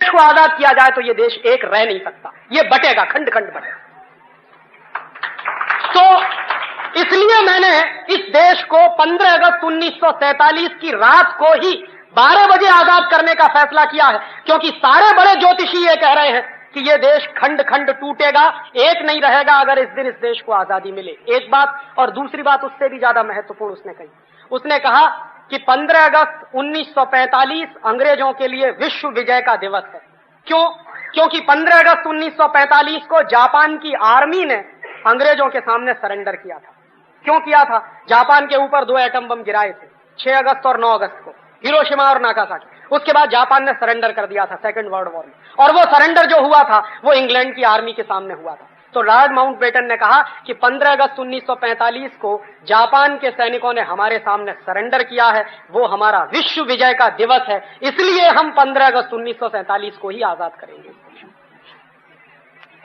को आजाद किया जाए तो ये देश एक रह नहीं सकता, ये बटेगा, खंड खंड बटेगा। तो इसलिए मैंने इस देश को 15 अगस्त 1947 की रात को ही 12 बजे आजाद करने का फैसला किया है, क्योंकि सारे बड़े ज्योतिषी ये कह रहे हैं कि ये देश खंड खंड टूटेगा, एक नहीं रहेगा अगर इस दिन इस देश को आजादी मिले। एक बात, और दूसरी बात उससे भी ज्यादा महत्वपूर्ण उसने कही, उसने कहा कि 15 अगस्त 1945 अंग्रेजों के लिए विश्व विजय का दिवस है। क्यों? क्योंकि 15 अगस्त 1945 को जापान की आर्मी ने अंग्रेजों के सामने सरेंडर किया था। क्यों किया था? जापान के ऊपर 2 एटम बम गिराए थे 6 अगस्त और 9 अगस्त को, हिरोशिमा और नागासाकी। उसके बाद जापान ने सरेंडर कर दिया था सेकेंड वर्ल्ड वॉर में, और वो सरेंडर जो हुआ था वो इंग्लैंड की आर्मी के सामने हुआ था। तो लॉर्ड माउंटबेटन ने कहा कि 15 अगस्त 1945 को जापान के सैनिकों ने हमारे सामने सरेंडर किया है, वो हमारा विश्व विजय का दिवस है, इसलिए हम 15 अगस्त 1947 को ही आजाद करेंगे।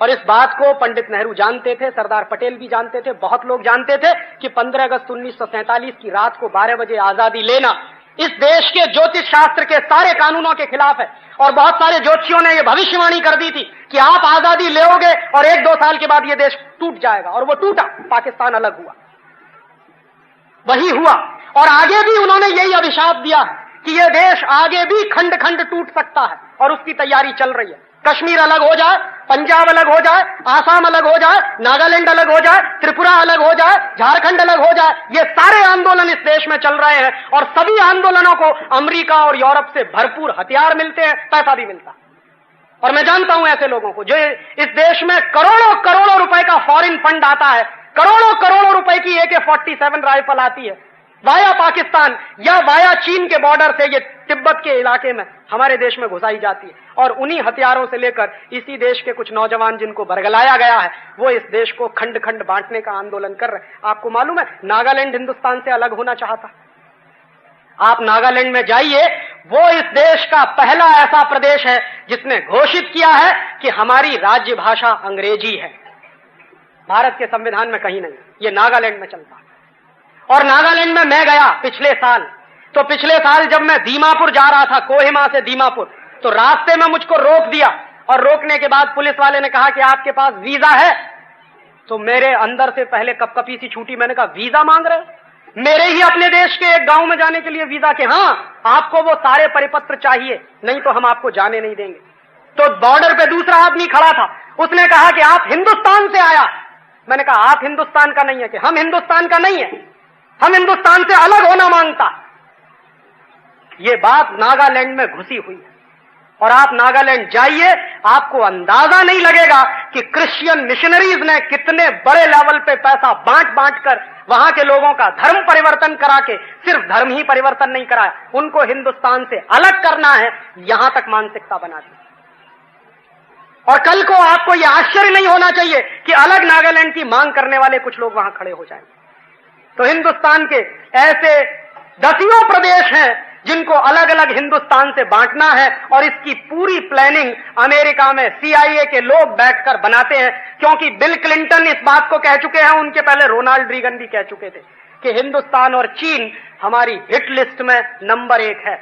और इस बात को पंडित नेहरू जानते थे, सरदार पटेल भी जानते थे, बहुत लोग जानते थे कि 15 अगस्त 1947 की रात को 12 बजे आजादी लेना इस देश के ज्योतिष शास्त्र के सारे कानूनों के खिलाफ है। और बहुत सारे ज्योतिषियों ने यह भविष्यवाणी कर दी थी कि आप आजादी लोगे और 1-2 साल के बाद यह देश टूट जाएगा, और वो टूटा, पाकिस्तान अलग हुआ, वही हुआ। और आगे भी उन्होंने यही अभिशाप दिया कि यह देश आगे भी खंड खंड टूट सकता है, और उसकी तैयारी चल रही है। कश्मीर अलग हो जाए, पंजाब अलग हो जाए, आसाम अलग हो जाए, नागालैंड अलग हो जाए, त्रिपुरा अलग हो जाए, झारखंड अलग हो जाए, ये सारे आंदोलन इस देश में चल रहे हैं। और सभी आंदोलनों को अमेरिका और यूरोप से भरपूर हथियार मिलते हैं, पैसा भी मिलता है। और मैं जानता हूं ऐसे लोगों को जो इस देश में करोड़ों करोड़ों रुपए का फॉरेन फंड आता है, करोड़ों करोड़ों रुपए की AK-47 राइफल आती है वाया पाकिस्तान या वाया चीन के बॉर्डर से, ये तिब्बत के इलाके में हमारे देश में घुसाई जाती है। और उन्हीं हथियारों से लेकर इसी देश के कुछ नौजवान जिनको बरगलाया गया है, वो इस देश को खंड खंड बांटने का आंदोलन कर रहे हैं। आपको मालूम है नागालैंड हिंदुस्तान से अलग होना चाहता। आप नागालैंड में जाइए, वो इस देश का पहला ऐसा प्रदेश है जिसने घोषित किया है कि हमारी राज्य भाषा अंग्रेजी है। भारत के संविधान में कहीं नहीं, ये नागालैंड में चलता है। और नागालैंड में मैं गया पिछले साल, तो पिछले साल जब मैं दीमापुर जा रहा था, कोहिमा से दीमापुर, तो रास्ते में मुझको रोक दिया, और रोकने के बाद पुलिस वाले ने कहा कि आपके पास वीजा है? तो मेरे अंदर से पहले कपकपी सी छूटी, मैंने कहा वीजा मांग रहे? मेरे ही अपने देश के एक गांव में जाने के लिए वीजा? के हाँ, आपको वो सारे परिपत्र चाहिए, नहीं तो हम आपको जाने नहीं देंगे। तो बॉर्डर पे दूसरा आदमी खड़ा था, उसने कहा कि आप हिंदुस्तान से आया? मैंने कहा आप हिंदुस्तान का नहीं है? कि हम हिंदुस्तान का नहीं है, हम हिंदुस्तान से अलग होना मांगता। ये बात नागालैंड में घुसी हुई है। और आप नागालैंड जाइए, आपको अंदाजा नहीं लगेगा कि क्रिश्चियन मिशनरीज ने कितने बड़े लेवल पे पैसा बांट बांट कर वहां के लोगों का धर्म परिवर्तन करा के, सिर्फ धर्म ही परिवर्तन नहीं कराया, उनको हिंदुस्तान से अलग करना है, यहां तक मानसिकता बना दी। और कल को आपको यह आश्चर्य नहीं होना चाहिए कि अलग नागालैंड की मांग करने वाले कुछ लोग वहां खड़े हो जाएंगे। तो हिंदुस्तान के ऐसे दसियों प्रदेश हैं जिनको अलग अलग हिंदुस्तान से बांटना है, और इसकी पूरी प्लानिंग अमेरिका में CIA के लोग बैठकर बनाते हैं। क्योंकि बिल क्लिंटन इस बात को कह चुके हैं, उनके पहले रोनाल्ड रीगन भी कह चुके थे कि हिंदुस्तान और चीन हमारी हिट लिस्ट में नंबर 1 है।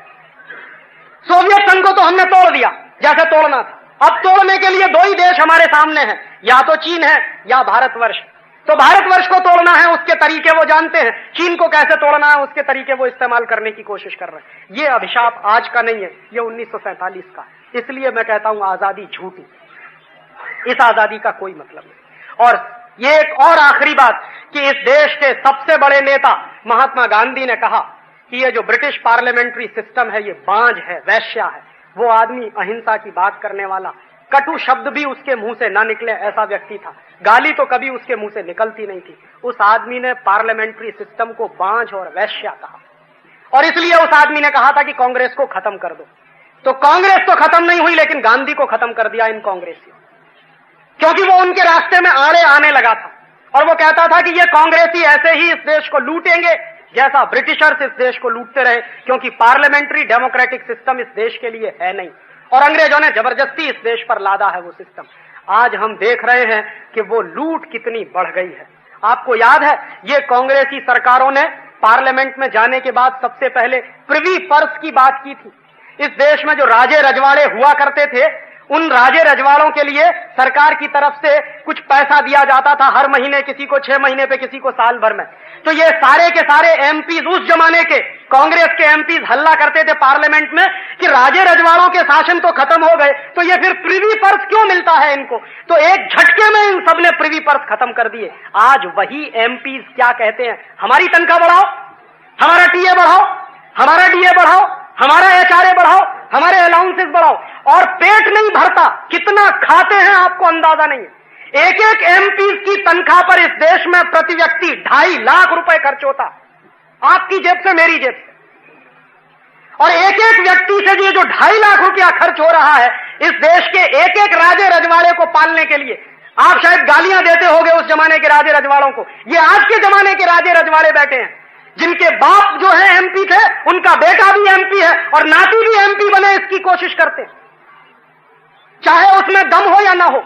सोवियत संघ को तो हमने तोड़ दिया जैसे तोड़ना था, अब तोड़ने के लिए 2 ही देश हमारे सामने हैं, या तो चीन है या भारतवर्ष। तो भारतवर्ष को तोड़ना है, उसके तरीके वो जानते हैं, चीन को कैसे तोड़ना है उसके तरीके वो इस्तेमाल करने की कोशिश कर रहे हैं। ये अभिशाप आज का नहीं है, ये 1947 का। इसलिए मैं कहता हूं आजादी झूठी, इस आजादी का कोई मतलब नहीं। और ये एक और आखिरी बात कि इस देश के सबसे बड़े नेता महात्मा गांधी ने कहा कि ये जो ब्रिटिश पार्लियामेंट्री सिस्टम है ये बांझ है, वैश्या है। वो आदमी अहिंसा की बात करने वाला, कटु शब्द भी उसके मुंह से ना निकले ऐसा व्यक्ति था, गाली तो कभी उसके मुंह से निकलती नहीं थी। उस आदमी ने पार्लियामेंट्री सिस्टम को बांझ और वैश्या कहा, और इसलिए उस आदमी ने कहा था कि कांग्रेस को खत्म कर दो। तो कांग्रेस तो खत्म नहीं हुई, लेकिन गांधी को खत्म कर दिया इन कांग्रेसियों, क्योंकि वो उनके रास्ते में आड़े आने लगा था। और वो कहता था कि ये कांग्रेसी ऐसे ही इस देश को लूटेंगे जैसा ब्रिटिशर्स इस देश को लूटते रहे, क्योंकि पार्लियामेंट्री डेमोक्रेटिक सिस्टम इस देश के लिए है नहीं, और अंग्रेजों ने जबरदस्ती इस देश पर लादा है वो सिस्टम। आज हम देख रहे हैं कि वो लूट कितनी बढ़ गई है। आपको याद है, ये कांग्रेसी सरकारों ने पार्लियामेंट में जाने के बाद सबसे पहले प्रिवी पर्स की बात की थी। इस देश में जो राजे रजवाड़े हुआ करते थे, उन राजे रजवाड़ों के लिए सरकार की तरफ से कुछ पैसा दिया जाता था हर महीने, किसी को 6 महीने पे, किसी को साल भर में। तो ये सारे के सारे एमपीज, उस जमाने के कांग्रेस के एमपीज हल्ला करते थे पार्लियामेंट में कि राजे रजवाड़ों के शासन तो खत्म हो गए, तो ये फिर प्रिवी पर्स क्यों मिलता है इनको। तो एक झटके में इन सबने प्रिवी पर्स खत्म कर दिए। आज वही एमपीज क्या कहते हैं, हमारी तनख्वाह बढ़ाओ, हमारा टीए बढ़ाओ, हमारा डीए बढ़ाओ, हमारा एचआरए बढ़ाओ, हमारे अलाउंसेस बढ़ाओ, और पेट नहीं भरता, कितना खाते हैं आपको अंदाजा नहीं है। एक एक एमपी की तनख्वाह पर इस देश में प्रति व्यक्ति 2.5 लाख रुपए खर्च होता, आपकी जेब से, मेरी जेब से। और एक एक व्यक्ति से ये जो 2.5 लाख रुपया खर्च हो रहा है इस देश के एक एक राजे रजवाड़े को पालने के लिए, आप शायद गालियां देते होंगे उस जमाने के राजे रजवाड़ों को, ये आज के जमाने के राजे रजवाड़े बैठे हैं जिनके बाप जो है एमपी थे, उनका बेटा भी एमपी है और नाती भी एमपी बने, इसकी कोशिश करते हैं, चाहे उसमें दम हो या ना हो।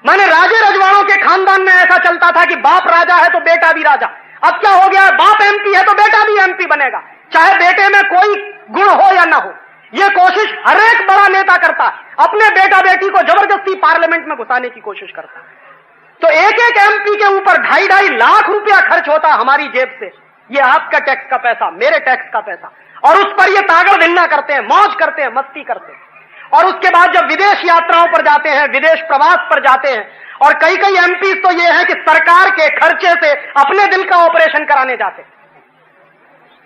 माने राजे रजवाड़ों के खानदान में ऐसा चलता था कि बाप राजा है तो बेटा भी राजा। अब क्या हो गया, बाप एमपी है तो बेटा भी एमपी बनेगा, चाहे बेटे में कोई गुण हो या ना हो। यह कोशिश हर एक बड़ा नेता करता है, अपने बेटा बेटी को जबरदस्ती पार्लियामेंट में घुसाने की कोशिश करता है। तो एक एक एमपी के ऊपर 2.5 लाख रुपया खर्च होता हमारी जेब से। ये आपका टैक्स का पैसा, मेरे टैक्स का पैसा, और उस पर ये तागड़ धिन्ना करते हैं, मौज करते हैं, मस्ती करते हैं। और उसके बाद जब विदेश यात्राओं पर जाते हैं, विदेश प्रवास पर जाते हैं, और कई कई एमपी तो ये है कि सरकार के खर्चे से अपने दिल का ऑपरेशन कराने जाते हैं,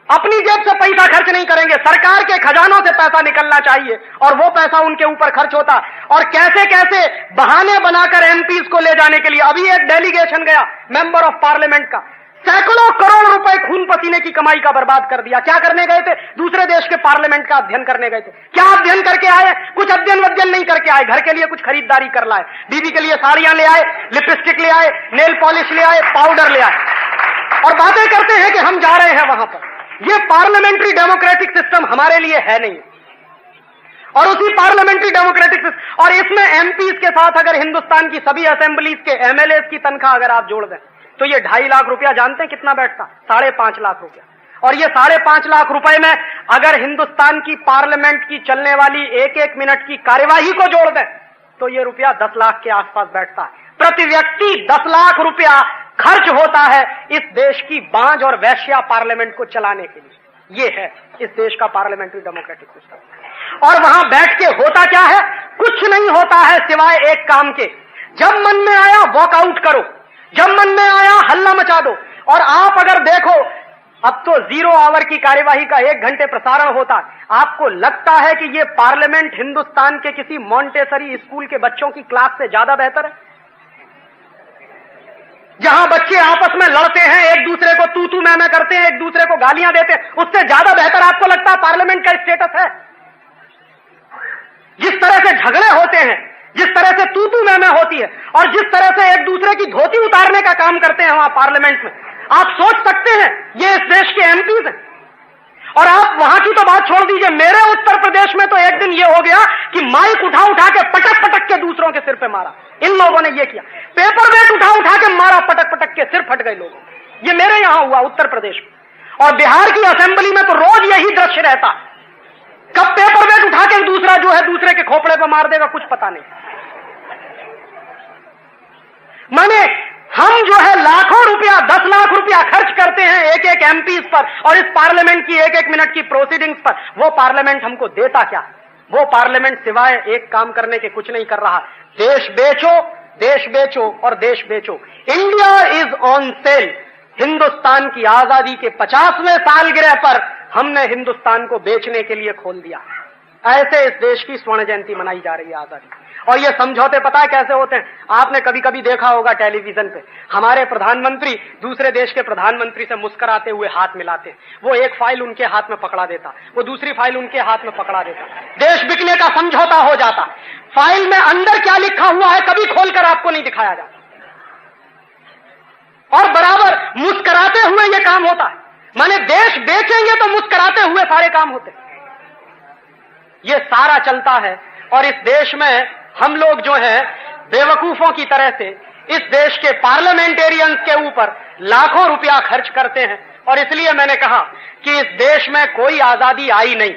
अपनी जेब से पैसा खर्च नहीं करेंगे, सरकार के खजानों से पैसा निकलना चाहिए और वो पैसा उनके ऊपर खर्च होता। और कैसे कैसे बहाने बनाकर एमपीज को ले जाने के लिए, अभी एक डेलीगेशन गया मेंबर ऑफ पार्लियामेंट का, सैकड़ों करोड़ रुपए खून पसीने की कमाई का बर्बाद कर दिया। क्या करने गए थे, दूसरे देश के पार्लियामेंट का अध्ययन करने गए थे। क्या अध्ययन करके आए, कुछ अध्ययन वध्ययन नहीं करके आए, घर के लिए कुछ खरीदारी कर लाए, बीवी के लिए साड़ियां ले आए, लिपस्टिक ले आए, नेल पॉलिश ले आए, पाउडर ले आए, और बातें करते हैं कि हम जा रहे हैं वहां पर। यह पार्लियामेंट्री डेमोक्रेटिक सिस्टम हमारे लिए है नहीं। और उसी पार्लियामेंट्री डेमोक्रेटिक सिस्टम, और इसमें एमपीज के साथ अगर हिंदुस्तान की सभी असेंबलीज के एमएलए की तनख्वाह अगर आप जोड़ दें तो ये 2.5 लाख रुपया जानते हैं कितना बैठता, 5.5 लाख रुपया। और ये 5.5 लाख रुपए में अगर हिंदुस्तान की पार्लियामेंट की चलने वाली एक एक मिनट की कार्यवाही को जोड़ दें तो ये रुपया 10 लाख के आसपास बैठता है। प्रति व्यक्ति 10 लाख रुपया खर्च होता है इस देश की बांझ और वैश्या पार्लियामेंट को चलाने के लिए। ये है इस देश का पार्लियामेंट्री डेमोक्रेटिक सिस्टम। और वहां बैठ के होता क्या है, कुछ नहीं होता है सिवाय एक काम के, जब मन में आया वॉकआउट करो, जब मन में आया हल्ला मचा दो। और आप अगर देखो, अब तो 0 आवर की कार्यवाही का 1 घंटे प्रसारण होता है, आपको लगता है कि ये पार्लियामेंट हिंदुस्तान के किसी मॉन्टेसरी स्कूल के बच्चों की क्लास से ज्यादा बेहतर है, जहां बच्चे आपस में लड़ते हैं, एक दूसरे को तू मैं करते हैं, एक दूसरे को गालियां देते हैं, उससे ज्यादा बेहतर आपको लगता है पार्लियामेंट का स्टेटस है? जिस तरह से झगड़े होते हैं, जिस तरह से तू मैं होती है, और जिस तरह से एक दूसरे की धोती उतारने का काम करते हैं वहां पार्लियामेंट में, आप सोच सकते हैं ये इस देश के एमपीज हैं। और आप वहां की तो बात छोड़ दीजिए, मेरे उत्तर प्रदेश में तो एक दिन ये हो गया कि माइक उठा के पटक के दूसरों के सिर पे मारा। इन लोगों ने ये किया, पेपर वेट उठा के मारा, पटक के सिर फट गए लोगों। ये मेरे यहां हुआ उत्तर प्रदेश में। और बिहार की असेंबली में तो रोज यही दृश्य रहता, कब पेपर वेट उठा के दूसरा जो है दूसरे के खोपड़े पर मार देगा, कुछ पता नहीं। माने हम जो है लाखों रुपया, 10 लाख रुपया खर्च करते हैं एक एक एमपीज पर, और इस पार्लियामेंट की एक एक मिनट की प्रोसीडिंग्स पर। वो पार्लियामेंट हमको देता क्या? वो पार्लियामेंट सिवाय एक काम करने के कुछ नहीं कर रहा, देश बेचो और देश बेचो। India is on sale. Hindustan की आजादी के 50वें सालगिरह पर हमने हिंदुस्तान को बेचने के लिए खोल दिया। ऐसे इस देश की स्वर्ण जयंती मनाई जा रही है, आजादी। और ये समझौते पता है कैसे होते हैं? आपने कभी कभी देखा होगा टेलीविजन पे, हमारे प्रधानमंत्री दूसरे देश के प्रधानमंत्री से मुस्कुराते हुए हाथ मिलाते हैं, वो एक फाइल उनके हाथ में पकड़ा देता, वो दूसरी फाइल उनके हाथ में पकड़ा देता, देश बिकने का समझौता हो जाता। फाइल में अंदर क्या लिखा हुआ है कभी खोलकर आपको नहीं दिखाया जाता, और बराबर मुस्कुराते हुए ये काम होता है। माने देश बेचेंगे तो मुस्कुराते हुए सारे काम होते हैं। ये सारा चलता है, और इस देश में हम लोग जो है बेवकूफों की तरह से इस देश के पार्लियामेंटेरियंस के ऊपर लाखों रुपया खर्च करते हैं। और इसलिए मैंने कहा कि इस देश में कोई आजादी आई नहीं।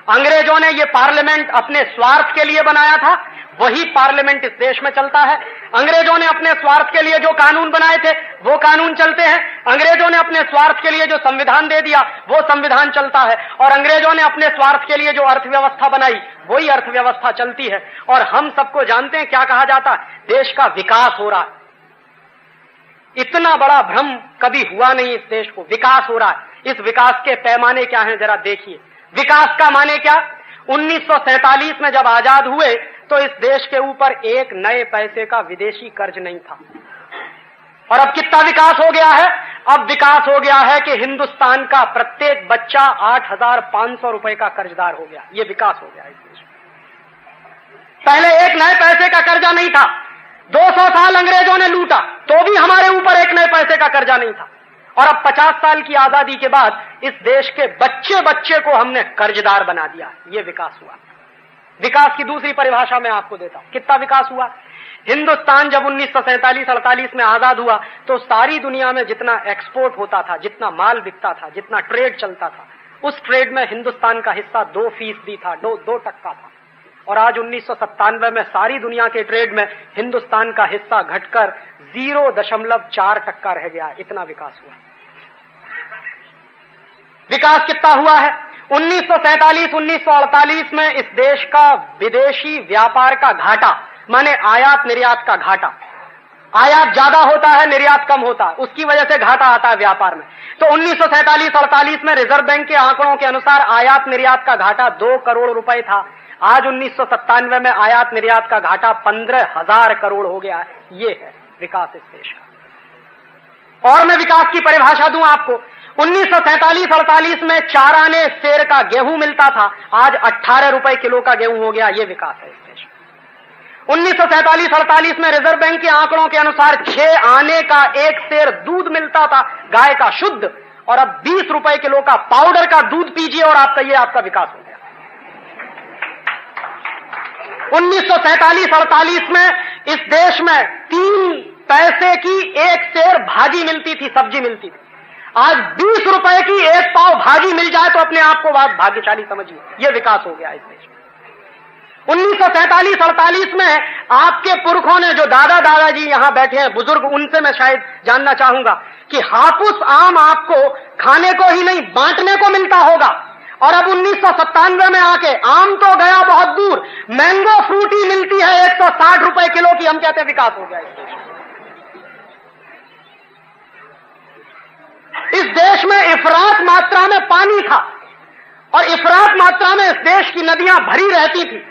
अंग्रेजों ने ये पार्लियामेंट अपने स्वार्थ के लिए बनाया था, वही पार्लियामेंट इस देश में चलता है। अंग्रेजों ने अपने स्वार्थ के लिए जो कानून बनाए थे वो कानून चलते हैं। अंग्रेजों ने अपने स्वार्थ के लिए जो संविधान दे दिया वो संविधान चलता है। और अंग्रेजों ने अपने स्वार्थ के लिए जो अर्थव्यवस्था बनाई वही अर्थव्यवस्था चलती है। और हम सबको जानते हैं क्या कहा जाता है, देश का विकास हो रहा है। इतना बड़ा भ्रम कभी हुआ नहीं इस देश को, विकास हो रहा है। इस विकास के पैमाने क्या हैं जरा देखिए। विकास का माने क्या, 1947 में जब आजाद हुए तो इस देश के ऊपर एक नए पैसे का विदेशी कर्ज नहीं था। और अब कितना विकास हो गया है, अब विकास हो गया है कि हिंदुस्तान का प्रत्येक बच्चा 8,500 रुपए का कर्जदार हो गया। ये विकास हो गया इस देश में। पहले एक नए पैसे का कर्जा नहीं था। 200 साल अंग्रेजों ने लूटा तो भी हमारे ऊपर एक नए पैसे का कर्जा नहीं था। और अब 50 साल की आजादी के बाद इस देश के बच्चे बच्चे को हमने कर्जदार बना दिया। ये विकास हुआ। विकास की दूसरी परिभाषा मैं आपको देता हूं, कितना विकास हुआ। हिंदुस्तान जब 1947-48 में आजाद हुआ तो सारी दुनिया में जितना एक्सपोर्ट होता था, जितना माल बिकता था, जितना ट्रेड चलता था, उस ट्रेड में हिंदुस्तान का हिस्सा 2% था, 2% था। और आज 1997 में सारी दुनिया के ट्रेड में हिंदुस्तान का हिस्सा घटकर 0.4% रह गया। इतना विकास हुआ। विकास कितना हुआ है, 1947-1948 में इस देश का विदेशी व्यापार का घाटा, माने आयात निर्यात का घाटा, आयात ज्यादा होता है निर्यात कम होता है, उसकी वजह से घाटा आता है व्यापार में। तो 1947-48 में रिजर्व बैंक के आंकड़ों के अनुसार आयात निर्यात का घाटा 2 करोड़ रुपए था। आज 1997 में आयात निर्यात का घाटा 15,000 करोड़ हो गया है। ये है विकास इस देश का। और मैं विकास की परिभाषा दूं आपको, 1947-48 में 4 आने सेर का गेहूं मिलता था, आज 18 रुपए किलो का गेहूं हो गया। ये विकास है इस देश में। 1947-48 में रिजर्व बैंक के आंकड़ों के अनुसार 6 आने का 1 सेर दूध मिलता था गाय का शुद्ध, और अब 20 रुपए किलो का पाउडर का दूध पीजिए और आपका विकास हो गया। 1947-48 में इस देश में 3 पैसे की 1 सेर भाजी मिलती थी, सब्जी मिलती थी। आज 20 रुपए की 1 पाव भाजी मिल जाए तो अपने आप को बात भाग्यशाली समझिए। यह विकास हो गया इस देश में। 1947-48 में आपके पुरखों ने, जो दादा दादाजी यहां बैठे हैं बुजुर्ग, उनसे मैं शायद जानना चाहूंगा कि हापुस आम आपको खाने को ही नहीं बांटने को मिलता होगा। और अब 1997 में आके आम तो गया बहुत दूर, मैंगो फ्रूटी मिलती है 160 रुपए किलो की। हम कहते हैं विकास हो गया इस देश में। इस देश में इफरात मात्रा में पानी था और इफरात मात्रा में इस देश की नदियां भरी रहती थी।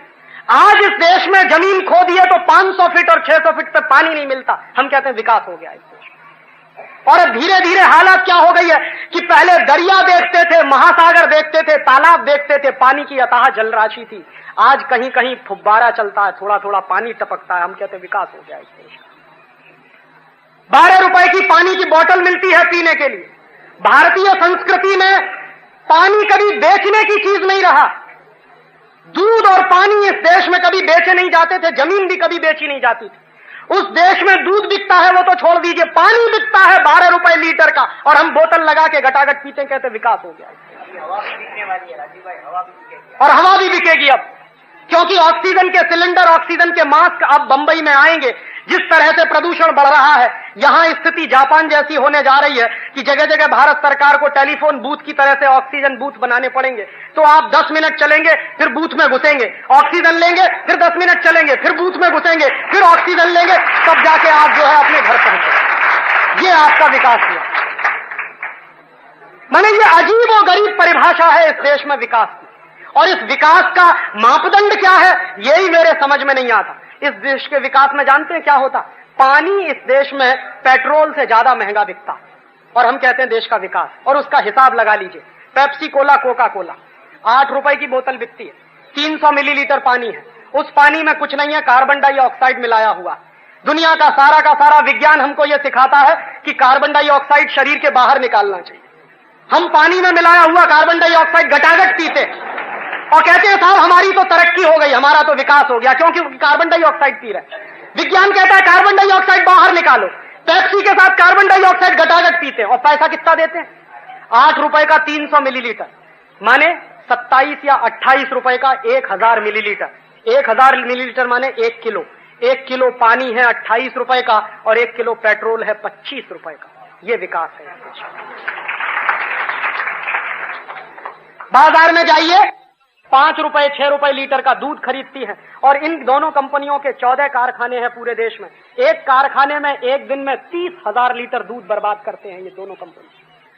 आज इस देश में जमीन खो दी है तो 500 फीट और 600 फीट पे पानी नहीं मिलता। हम कहते हैं विकास हो गया इस देश में। और अब धीरे धीरे हालत क्या हो गई है कि पहले दरिया देखते थे, महासागर देखते थे, तालाब देखते थे, पानी की अथाह जलराशि थी। आज कहीं कहीं फुब्बारा चलता है, थोड़ा थोड़ा पानी टपकता है। हम कहते हैं विकास हो गया इस देश में। 12 रुपए की पानी की बोतल मिलती है पीने के लिए। भारतीय संस्कृति में पानी कभी बेचने की चीज नहीं रहा। दूध और पानी इस देश में कभी बेचे नहीं जाते थे, जमीन भी कभी बेची नहीं जाती थी। उस देश में दूध बिकता है वो तो छोड़ दीजिए, पानी बिकता है 12 रुपए लीटर का, और हम बोतल लगा के घटाघट पीते, कहते विकास हो गया। हवा भी बिकने वाली है राजीव भाई, हवा भी बिकेगी। और हवा भी बिकेगी अब, क्योंकि ऑक्सीजन के सिलेंडर, ऑक्सीजन के मास्क अब बंबई में आएंगे। जिस तरह से प्रदूषण बढ़ रहा है, यहां स्थिति जापान जैसी होने जा रही है कि जगह जगह भारत सरकार को टेलीफोन बूथ की तरह से ऑक्सीजन बूथ बनाने पड़ेंगे। तो आप 10 मिनट चलेंगे, फिर बूथ में घुसेंगे, ऑक्सीजन लेंगे, फिर 10 मिनट चलेंगे, फिर बूथ में घुसेंगे, फिर ऑक्सीजन लेंगे, तब जाके आप जो है अपने घर पहुंचे। ये आपका विकास हुआ। माने ये अजीब और गरीब परिभाषा है इस देश में विकास की। और इस विकास का मापदंड क्या है, यही मेरे समझ में नहीं आता। इस देश के विकास में जानते हैं क्या होता, पानी इस देश में पेट्रोल से ज्यादा महंगा बिकता, और हम कहते हैं देश का विकास। और उसका हिसाब लगा लीजिए, पेप्सी कोला, कोका कोला 8 रुपए की बोतल बिकती है, 300 मिलीलीटर पानी है। उस पानी में कुछ नहीं है, कार्बन डाइऑक्साइड मिलाया हुआ। दुनिया का सारा विज्ञान हमको यह सिखाता है कि कार्बन डाइऑक्साइड शरीर के बाहर निकालना चाहिए। हम पानी में मिलाया हुआ कार्बन डाइऑक्साइड घटाघट पीते और कहते हैं साहब हमारी तो तरक्की हो गई, हमारा तो विकास हो गया, क्योंकि कार्बन डाइऑक्साइड पी रहे। विज्ञान कहता है कार्बन डाइऑक्साइड बाहर निकालो। पेप्सी के साथ कार्बन डाइऑक्साइड घटाघट पीते हैं और पैसा कितना देते हैं, 8 रुपए का 300 मिलीलीटर, माने 27 या 28 रुपए का 1000 मिलीलीटर। 1000 मिलीलीटर माने 1 किलो। 1 किलो पानी है 28 रुपए का और 1 किलो पेट्रोल है 25 रुपए का। ये विकास है। बाजार में जाइए, 5 रुपए 6 रुपए लीटर का दूध खरीदती है और इन दोनों कंपनियों के 14 कारखाने हैं पूरे देश में। एक कारखाने में एक दिन में 30,000 लीटर दूध बर्बाद करते हैं ये दोनों कंपनी,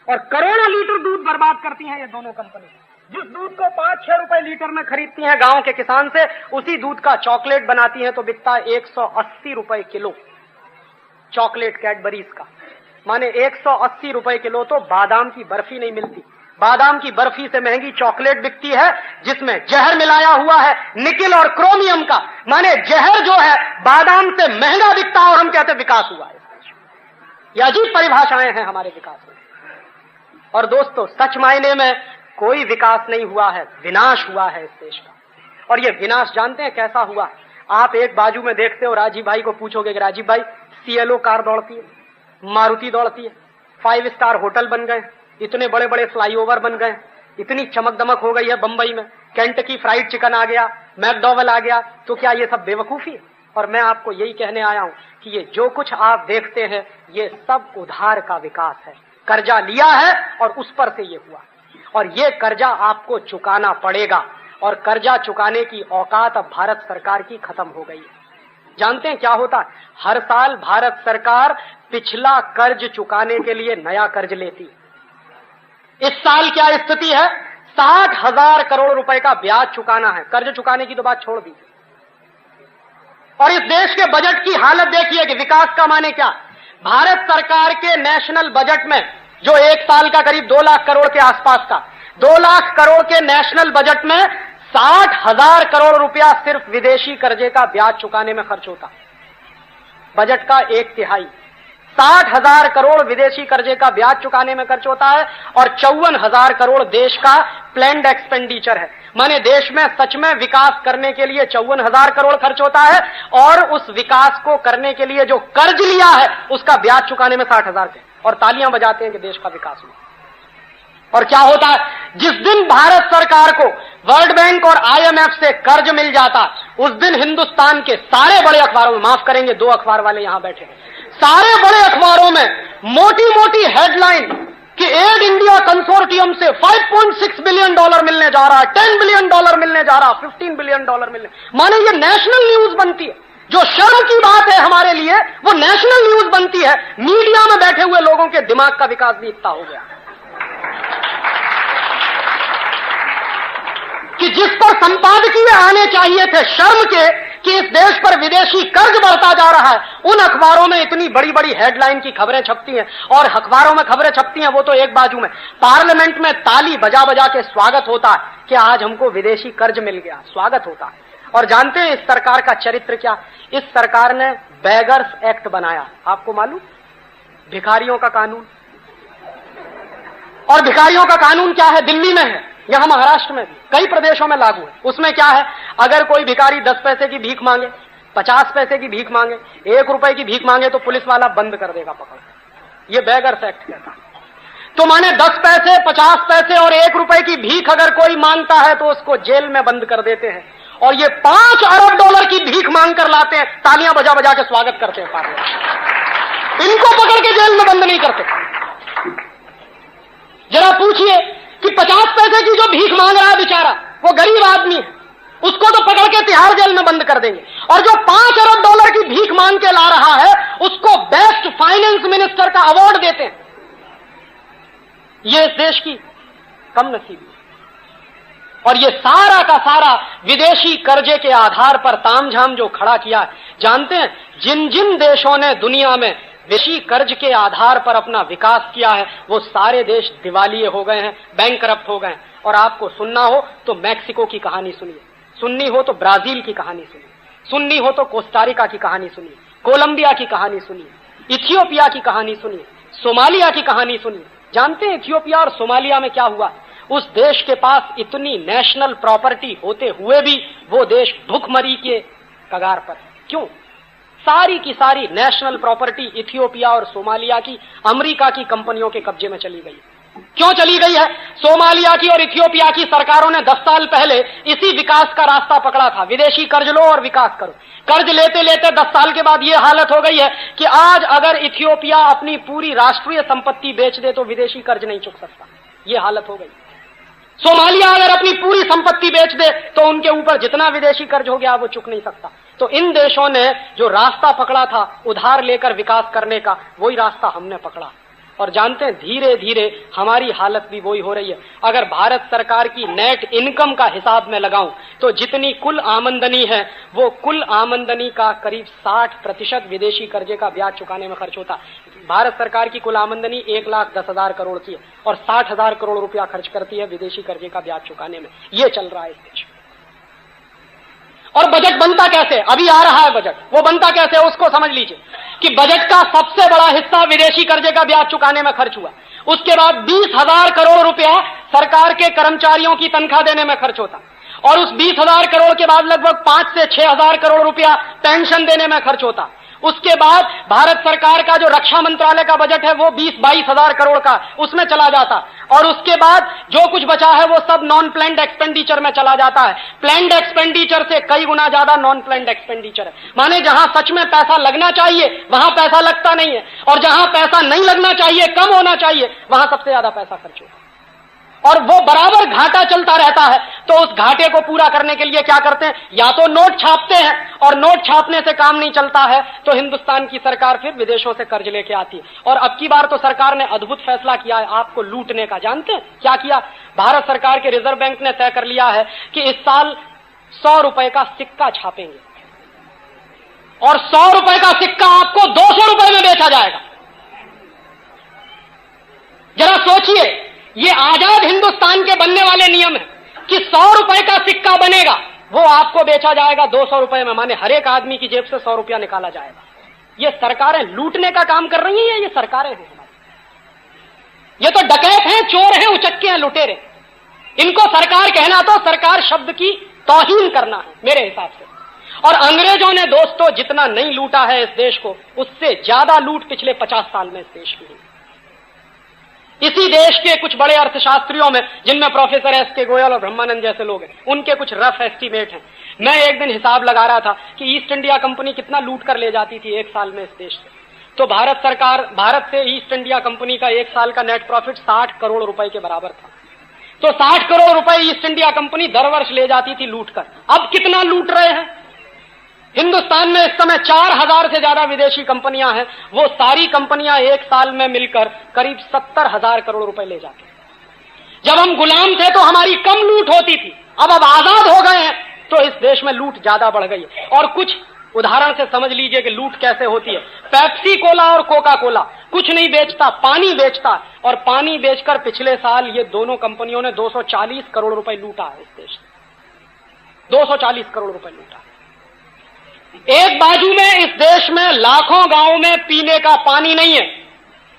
और करोड़ों लीटर दूध बर्बाद करती हैं ये दोनों कंपनी। जिस दूध को 5-6 रुपए लीटर में खरीदती हैं गांव के किसान से, उसी दूध का चॉकलेट बनाती हैं तो बिकता है 180 रुपए किलो। चॉकलेट कैडबरीज का माने 180 रुपए किलो। तो बादाम की बर्फी नहीं मिलती। बादाम की बर्फी से महंगी चॉकलेट बिकती है जिसमें जहर मिलाया हुआ है निकिल और क्रोमियम का। माने जहर जो है बादाम से महंगा बिकता है और हम कहते विकास हुआ है। ये अजीब परिभाषाएं हैं हमारे विकास में। और दोस्तों, सच मायने में कोई विकास नहीं हुआ है, विनाश हुआ है इस देश का। और ये विनाश जानते हैं कैसा हुआ? आप एक बाजू में देखते हो, राजीव भाई को पूछोगे कि राजीव भाई सीएलओ कार दौड़ती है, मारुति दौड़ती है, 5 स्टार होटल बन गए, इतने बड़े बड़े फ्लाईओवर बन गए, इतनी चमक दमक हो गई है बंबई में, केंटकी फ्राइड चिकन आ गया, मैकडॉवेल आ गया, तो क्या ये सब बेवकूफी है? और मैं आपको यही कहने आया हूं कि ये जो कुछ आप देखते हैं ये सब उधार का विकास है। कर्जा लिया है और उस पर से ये हुआ, और ये कर्जा आपको चुकाना पड़ेगा। और कर्जा चुकाने की औकात अब भारत सरकार की खत्म हो गई है। जानते हैं क्या होता है? हर साल भारत सरकार पिछला कर्ज चुकाने के लिए नया कर्ज लेती है। इस साल क्या स्थिति है? 60,000 करोड़ रुपए का ब्याज चुकाना है। कर्ज चुकाने की तो बात छोड़ दी। और इस देश के बजट की हालत देखिए कि विकास का माने क्या। भारत सरकार के नेशनल बजट में जो एक साल का करीब 2 लाख करोड़ के आसपास का, 2 लाख करोड़ के नेशनल बजट में 60,000 करोड़ रुपया सिर्फ विदेशी कर्जे का ब्याज चुकाने में खर्च होता। बजट का 1/3 60,000 करोड़ विदेशी कर्जे का ब्याज चुकाने में खर्च होता है और 54,000 करोड़ देश का प्लान्ड एक्सपेंडिचर है। माने देश में सच में विकास करने के लिए 54,000 करोड़ खर्च होता है और उस विकास को करने के लिए जो कर्ज लिया है उसका ब्याज चुकाने में 60,000 के, और तालियां बजाते हैं कि देश का विकास हुआ। और क्या होता है? जिस दिन भारत सरकार को वर्ल्ड बैंक और IMF से कर्ज मिल जाता, उस दिन हिंदुस्तान के सारे बड़े अखबारों में, माफ करेंगे 2 अखबार वाले यहां बैठे, सारे बड़े अखबारों में मोटी मोटी हेडलाइन कि एड इंडिया कंसोर्टियम से $5.6 बिलियन मिलने जा रहा है, $10 बिलियन मिलने जा रहा है, $15 बिलियन मिलने, माने ये नेशनल न्यूज बनती है। जो शर्म की बात है हमारे लिए वो नेशनल न्यूज बनती है। मीडिया में बैठे हुए लोगों के दिमाग का विकास भी इतना हो गया कि जिस पर संपादकीय आने चाहिए थे शर्म के कि इस देश पर विदेशी कर्ज बढ़ता जा रहा है, उन अखबारों में इतनी बड़ी बड़ी हेडलाइन की खबरें छपती हैं। और अखबारों में खबरें छपती हैं वो तो एक बाजू में, पार्लियामेंट में ताली बजा बजा के स्वागत होता है कि आज हमको विदेशी कर्ज मिल गया, स्वागत होता है। और जानते हैं इस सरकार का चरित्र क्या? इस सरकार ने बेगर्स एक्ट बनाया, आपको मालूम? भिखारियों का कानून। और भिखारियों का कानून क्या है? दिल्ली में है, यहां महाराष्ट्र में भी, कई प्रदेशों में लागू है। उसमें क्या है? अगर कोई भिखारी 10 पैसे की भीख मांगे, 50 पैसे की भीख मांगे, 1 रुपए की भीख मांगे तो पुलिस वाला बंद कर देगा पकड़। ये बेगर्स एक्ट कहता है। तो माने 10 पैसे, 50 पैसे और 1 रुपए की भीख अगर कोई मांगता है तो उसको जेल में बंद कर देते हैं। और ये $5 अरब की भीख मांग कर लाते हैं, तालियां बजा बजा के स्वागत करते हैं पार्लियामेंट। इनको पकड़ के जेल में बंद नहीं करते। जरा पूछिए कि 50 पैसे की जो भीख मांग रहा है बेचारा, वो गरीब आदमी है, उसको तो पकड़ के तिहाड़ जेल में बंद कर देंगे। और जो $5 अरब की भीख मांग के ला रहा है उसको बेस्ट फाइनेंस मिनिस्टर का अवार्ड देते हैं। ये इस देश की कम नसीबी। और ये सारा का सारा विदेशी कर्जे के आधार पर तामझाम जो खड़ा किया है, जानते हैं जिन जिन देशों ने दुनिया में विदेशी कर्ज के आधार पर अपना विकास किया है वो सारे देश दिवालिये हो गए हैं, बैंकरप्ट हो गए हैं। और आपको सुनना हो तो मैक्सिको की कहानी सुनिए, सुननी हो तो ब्राजील की कहानी सुनिए, सुननी हो तो कोस्टारिका की कहानी सुनिए, कोलंबिया की कहानी सुनिए, इथियोपिया की कहानी सुनिए, सोमालिया की कहानी सुनिए। जानते हैं इथियोपिया और सोमालिया में क्या हुआ? उस देश के पास इतनी नेशनल प्रॉपर्टी होते हुए भी वो देश भूखमरी के कगार पर है। क्यों? सारी की सारी नेशनल प्रॉपर्टी इथियोपिया और सोमालिया की अमेरिका की कंपनियों के कब्जे में चली गई। क्यों चली गई है? सोमालिया की और इथियोपिया की सरकारों ने 10 साल पहले इसी विकास का रास्ता पकड़ा था, विदेशी कर्ज लो और विकास करो। कर्ज लेते लेते 10 साल के बाद यह हालत हो गई है कि आज अगर इथियोपिया अपनी पूरी राष्ट्रीय संपत्ति बेच दे तो विदेशी कर्ज नहीं चुक सकता। यह हालत हो गई। सोमालिया अगर अपनी पूरी संपत्ति बेच दे तो उनके ऊपर जितना विदेशी कर्ज हो गया वो चुक नहीं सकता। तो इन देशों ने जो रास्ता पकड़ा था उधार लेकर विकास करने का, वही रास्ता हमने पकड़ा। और जानते हैं धीरे धीरे हमारी हालत भी वही हो रही है। अगर भारत सरकार की नेट इनकम का हिसाब में लगाऊं तो जितनी कुल आमदनी है वो कुल आमदनी का करीब 60% विदेशी कर्जे का ब्याज चुकाने में खर्च होता है। भारत सरकार की कुल आमदनी 1,10,000 करोड़ की है और 60,000 करोड़ रुपया खर्च करती है विदेशी कर्जे का ब्याज चुकाने में। ये चल रहा है इस देश में। और बजट बनता कैसे? अभी आ रहा है बजट, वो बनता कैसे है उसको समझ लीजिए कि बजट का सबसे बड़ा हिस्सा विदेशी कर्जे का ब्याज चुकाने में खर्च हुआ। उसके बाद 20,000 करोड़ रुपया सरकार के कर्मचारियों की तनख्वाह देने में खर्च होता और उस 20,000 करोड़ के बाद लगभग 5 से 6,000 करोड़ रुपया पेंशन देने में खर्च होता। उसके बाद भारत सरकार का जो रक्षा मंत्रालय का बजट है वो 20-22 हजार करोड़ का उसमें चला जाता और उसके बाद जो कुछ बचा है वो सब नॉन प्लैन्ड एक्सपेंडिचर में चला जाता है। प्लैन्ड एक्सपेंडिचर से कई गुना ज्यादा नॉन प्लैन्ड एक्सपेंडिचर है, माने जहां सच में पैसा लगना चाहिए वहां पैसा लगता नहीं है और जहां पैसा नहीं लगना चाहिए, कम होना चाहिए, वहां सबसे ज्यादा पैसा खर्च होता है और वो बराबर घाटा चलता रहता है। तो उस घाटे को पूरा करने के लिए क्या करते हैं? या तो नोट छापते हैं और नोट छापने से काम नहीं चलता है तो हिंदुस्तान की सरकार फिर विदेशों से कर्ज लेके आती है। और अब की बार तो सरकार ने अद्भुत फैसला किया है आपको लूटने का। जानते हैं क्या किया? भारत सरकार के रिजर्व बैंक ने तय कर लिया है कि इस साल 100 रुपए का सिक्का छापेंगे और 100 रुपए का सिक्का आपको 200 रुपए में बेचा जाएगा। जरा सोचिए, ये आजाद हिंदुस्तान के बनने वाले नियम है कि 100 रुपए का सिक्का बनेगा, वो आपको बेचा जाएगा 200 रुपए में, माने हर एक आदमी की जेब से 100 रुपया निकाला जाएगा। ये सरकारें लूटने का काम कर रही हैं, ये सरकारें हैं हमारी। ये तो डकैत हैं, चोर हैं, उचक्के हैं, लुटेरे। इनको सरकार कहना तो सरकार शब्द की तौहीन करना है मेरे हिसाब से। और अंग्रेजों ने दोस्तों जितना नहीं लूटा है इस देश को, उससे ज्यादा लूट पिछले 50 साल में इस देश की हुई। इसी देश के कुछ बड़े अर्थशास्त्रियों में, जिनमें प्रोफेसर एस.के. गोयल और ब्रह्मानंद जैसे लोग हैं, उनके कुछ रफ एस्टीमेट हैं। मैं एक दिन हिसाब लगा रहा था कि ईस्ट इंडिया कंपनी कितना लूट कर ले जाती थी एक साल में इस देश से। तो भारत से ईस्ट इंडिया कंपनी का एक साल का नेट प्रॉफिट 60 करोड़ रुपए के बराबर था। तो 60 करोड़ रुपए ईस्ट इंडिया कंपनी दर वर्ष ले जाती थी लूट कर। अब कितना लूट रहे हैं? हिंदुस्तान में इस समय 4,000 से ज्यादा विदेशी कंपनियां हैं। वो सारी कंपनियां एक साल में मिलकर करीब 70,000 करोड़ रुपए ले जाती हैं। जब हम गुलाम थे तो हमारी कम लूट होती थी, अब आजाद हो गए हैं तो इस देश में लूट ज्यादा बढ़ गई है। और कुछ उदाहरण से समझ लीजिए कि लूट कैसे होती है। पेप्सी कोला और कोका कोला कुछ नहीं बेचता, पानी बेचता, और पानी बेचकर पिछले साल ये दोनों कंपनियों ने 240 करोड़ रुपए लूटा है इस देश से। 240 करोड़ रुपए लूटा। एक बाजू में इस देश में लाखों गांवों में पीने का पानी नहीं है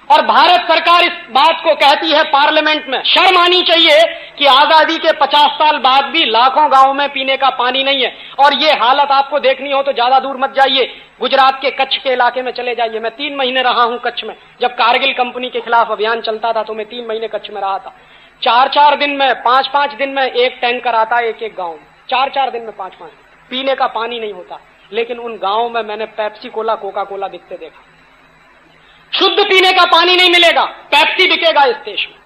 और भारत सरकार इस बात को कहती है पार्लियामेंट में। शर्म आनी चाहिए कि आजादी के 50 साल बाद भी लाखों गांवों में पीने का पानी नहीं है। और ये हालत आपको देखनी हो तो ज्यादा दूर मत जाइए, गुजरात के कच्छ के इलाके में चले जाइए। मैं 3 महीने रहा हूं कच्छ में। जब कारगिल कंपनी के खिलाफ अभियान चलता था तो मैं 3 महीने कच्छ में रहा था। 4-4 दिन में, 5-5 दिन में एक टैंकर आता है एक गांव में। 4-4 दिन में 5-5 पीने का पानी नहीं होता। लेकिन उन गांवों में मैंने पेप्सी कोला, कोका कोला बिकते देखा। शुद्ध पीने का पानी नहीं मिलेगा, पेप्सी बिकेगा इस देश में।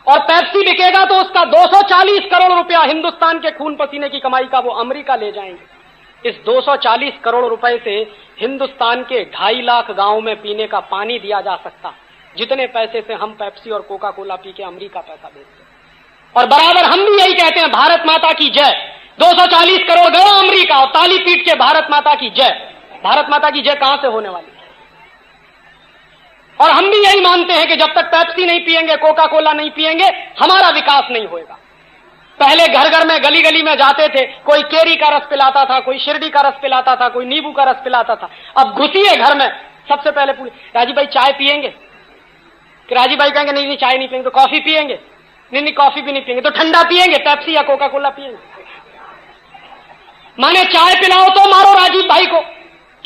और पेप्सी बिकेगा तो उसका 240 करोड़ रुपया हिंदुस्तान के खून पसीने की कमाई का वो अमेरिका ले जाएंगे। इस 240 करोड़ रुपए से हिंदुस्तान के 2.5 लाख गांवों में पीने का पानी दिया जा सकता, जितने पैसे से हम पेप्सी और कोका कोला पी के अमेरिका पैसा भेजते। और बराबर हम भी यही कहते हैं, भारत माता की जय। 240 करोड़ गया अमेरिका और ताली पीट के भारत माता की जय। भारत माता की जय कहां से होने वाली? और हम भी यही मानते हैं कि जब तक पेप्सी नहीं पिएंगे, कोका कोला नहीं पिएंगे, हमारा विकास नहीं होगा। पहले घर घर में, गली गली में जाते थे, कोई केरी का रस पिलाता था, कोई शिरडी का रस पिलाता था, कोई नींबू का रस पिलाता था। अब घुसिए घर में, सबसे पहले पूछे, राजीव भाई चाय पिएंगे? कि राजीव भाई कहेंगे नहीं नहीं चाय नहीं पिएंगे। तो कॉफी पिएंगे? नहीं नहीं कॉफी भी नहीं पिएंगे। तो ठंडा पिएंगे, पेप्सी या कोका कोला पिएंगे? माने चाय पिलाओ तो मारो राजीव भाई को,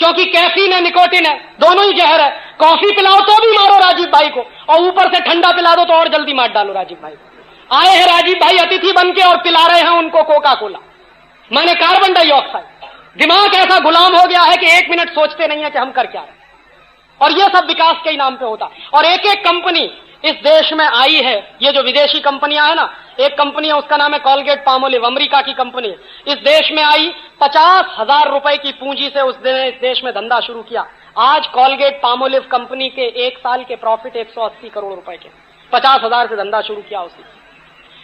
क्योंकि कैफीन है, निकोटिन है, दोनों ही जहर है। कॉफी पिलाओ तो भी मारो राजीव भाई को, और ऊपर से ठंडा पिला दो तो और जल्दी मार डालो राजीव भाई को। आए हैं राजीव भाई अतिथि बन के और पिला रहे हैं उनको कोका कोला, माने कार्बन डाइऑक्साइड। दिमाग ऐसा गुलाम हो गया है कि 1 मिनट सोचते नहीं है कि हम कर क्या रहे, और यह सब विकास के नाम पे होता। और एक एक कंपनी इस देश में आई है, ये जो विदेशी कंपनियां है ना, एक कंपनी है उसका नाम है कॉलगेट पामोलिव, अमेरिका की कंपनी है, इस देश में आई 50,000 रुपए की पूंजी से उसने इस देश में धंधा शुरू किया। आज कॉलगेट पामोलिव कंपनी के 1 साल के प्रॉफिट 180 करोड़ रुपए के, 50,000 से धंधा शुरू किया उसने।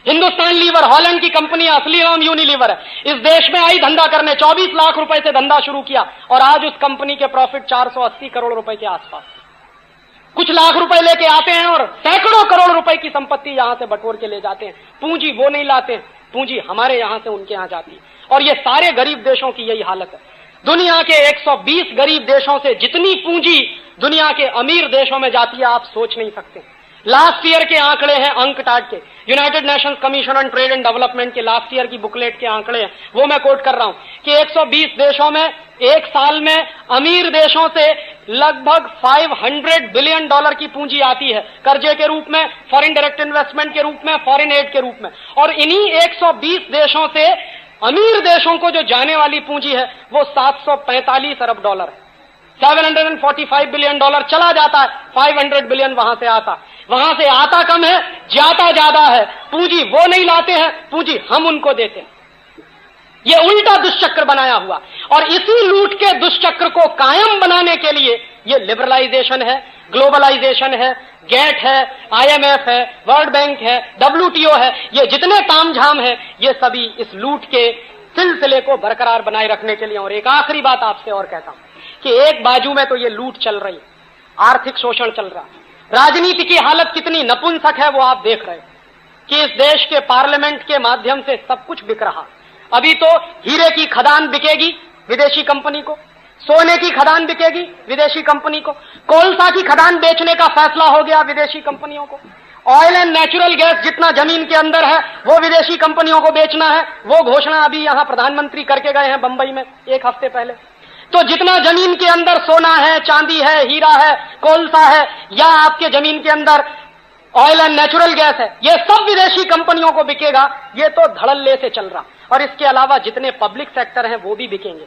हिंदुस्तान लीवर, हॉलैंड की कंपनी असली नाम यूनिलीवर है, इस देश में आई धंधा करने, 24 लाख रुपए से धंधा शुरू किया और आज उस कंपनी के प्रॉफिट 480 करोड़ रुपए के आसपास। कुछ लाख रुपए लेके आते हैं और सैकड़ों करोड़ रुपए की संपत्ति यहां से बटोर के ले जाते हैं। पूंजी वो नहीं लाते, पूंजी हमारे यहां से उनके यहां जाती है। और ये सारे गरीब देशों की यही हालत है। दुनिया के 120 गरीब देशों से जितनी पूंजी दुनिया के अमीर देशों में जाती है आप सोच नहीं सकते। लास्ट ईयर के आंकड़े हैं अंकटाड के, United Nations commission on trade and development के लास्ट ईयर की बुकलेट के आंकड़े हैं, वो मैं कोट कर रहा हूं कि 120 देशों में एक साल में अमीर देशों से लगभग $500 बिलियन की पूंजी आती है, कर्जे के रूप में, फॉरेन डायरेक्ट इन्वेस्टमेंट के रूप में, फॉरेन एड के रूप में। और इन्हीं 120 देशों से अमीर देशों को जो जाने वाली पूंजी है वो $745 अरब है, $745 बिलियन चला जाता है, 500 बिलियन वहां से आता कम है, जाता ज्यादा है। पूंजी वो नहीं लाते हैं, पूंजी हम उनको देते हैं। ये उल्टा दुष्चक्र बनाया हुआ, और इसी लूट के दुष्चक्र को कायम बनाने के लिए ये लिबरलाइजेशन है, ग्लोबलाइजेशन है, गेट है, IMF है, वर्ल्ड बैंक है, WTO है, ये जितने तामझाम है ये सभी इस लूट के सिलसिले को बरकरार बनाए रखने के लिए। और एक आखिरी बात आपसे और कहता हूं कि एक बाजू में तो ये लूट चल रही, आर्थिक शोषण चल रहा, राजनीति की हालत कितनी नपुंसक है वो आप देख रहे कि इस देश के पार्लियामेंट के माध्यम से सब कुछ बिक रहा। अभी तो हीरे की खदान बिकेगी विदेशी कंपनी को, सोने की खदान बिकेगी विदेशी कंपनी को, कोलसा की खदान बेचने का फैसला हो गया विदेशी कंपनियों को, ऑयल एंड नेचुरल गैस जितना जमीन के अंदर है वो विदेशी कंपनियों को बेचना है। वो घोषणा अभी यहां प्रधानमंत्री करके गए हैं बंबई में 1 हफ्ते पहले। तो जितना जमीन के अंदर सोना है, चांदी है, हीरा है, कोलसा है, या आपके जमीन के अंदर ऑयल एंड नेचुरल गैस है, ये सब विदेशी कंपनियों को बिकेगा। ये तो धड़ल्ले से चल रहा। और इसके अलावा जितने पब्लिक सेक्टर हैं वो भी बिकेंगे।